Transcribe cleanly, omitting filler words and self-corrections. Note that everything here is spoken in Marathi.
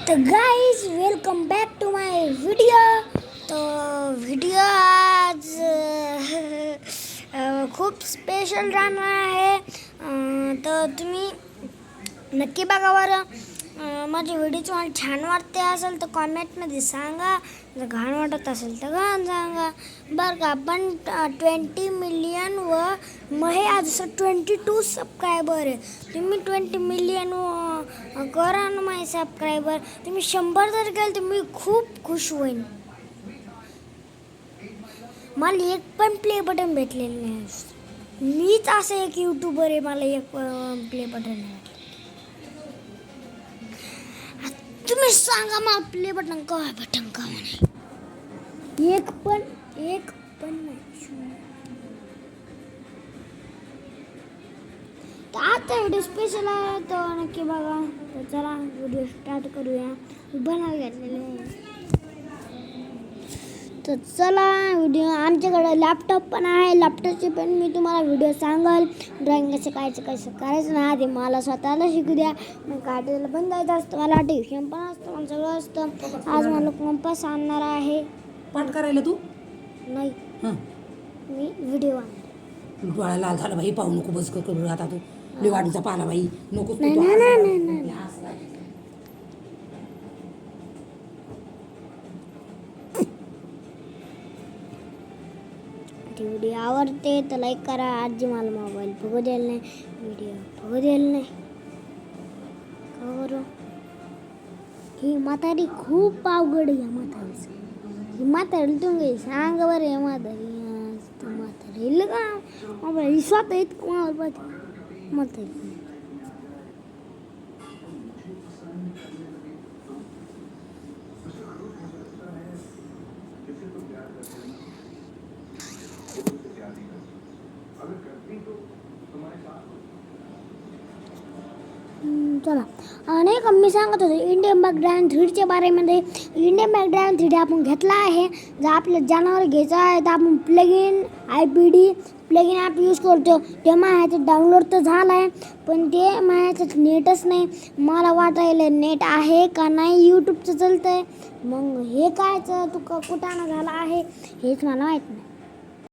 तो guys welcome back to my video. तो व्हिडिओ आज खूप स्पेशल राहणार आहे। तर तुम्ही नक्की बघा बरं। माझी व्हिडिओ तुम्हाला छान वाटते असेल तर कॉमेंटमध्ये सांगा, जर घाण वाटत असेल तर घाण सांगा बरं का। पण 20 मिलियन व महे आज 22 सबस्क्रायबर आहे। तुम्ही 20 मिलियन करा ना माझे सबस्क्रायबर। तुम्ही 100 जर केलं तर मी खूप खुश होईन। मला एक पण प्ले बटन भेटलेलं नाही। मीच असं एक यूट्यूबर आहे, मला एक प्ले बटन नाही। तुम्ही सांगा मला प्ले बटन का नाही? एक पण नाही। तर आता व्हिडिओ स्पेशल आहे, तर नक्की बघा। तर चला व्हिडिओ स्टार्ट करूया। बनाव घेतलेले तर चला व्हिडिओ। आमच्याकडे लॅपटॉप पण आहे, लॅपटॉपचे पण मी तुम्हाला व्हिडिओ सांगाल। ड्रॉइंग कसं करायचं ना ते मला स्वतःला शिकू द्या। मग काढायला पण जायचं असतं, मला ट्युशन पण असतं, मला सगळं असतं। आज मला कंपास आणणार आहे। पाठ करायला तू नाही, मी व्हिडिओ आणणार। डोळा लाल झाला बाई, पाहू नको बस करू आता तू लिवाडीचा पाला बाई नको। नाही व्हिडिओ आवडते तर लाईक करा। आजी मला मोबाईल बघू द्यायला नाही, व्हिडिओ बघू द्यायला नाही का बरं? ही म्हातारी खूप अवघड आहे। ही म्हातारी तुम्ही सांग बरं, हे म्हातारी का मोबाईल स्वतः इतकं मोबाईल पाहते म्हातारी। चला आणि मी सांगत होते इंडियन बॅकग्राऊंड 3च्या बारेमध्ये। इंडियन बॅकग्राऊंड 3 आपण घेतला आहे। जर आपलं जनावर घ्यायचं आहे तर आपण plugin IPD plugin app use करतो। ते माझ्याचं डाउनलोड तर झालं आहे, पण ते माझ्याचं नेटच नाही। मला वाटायला नेट आहे का नाही, यूट्यूबचं चालतं आहे। मग हे कायचं तू कुठं झालं आहे हेच मला माहीत नाही।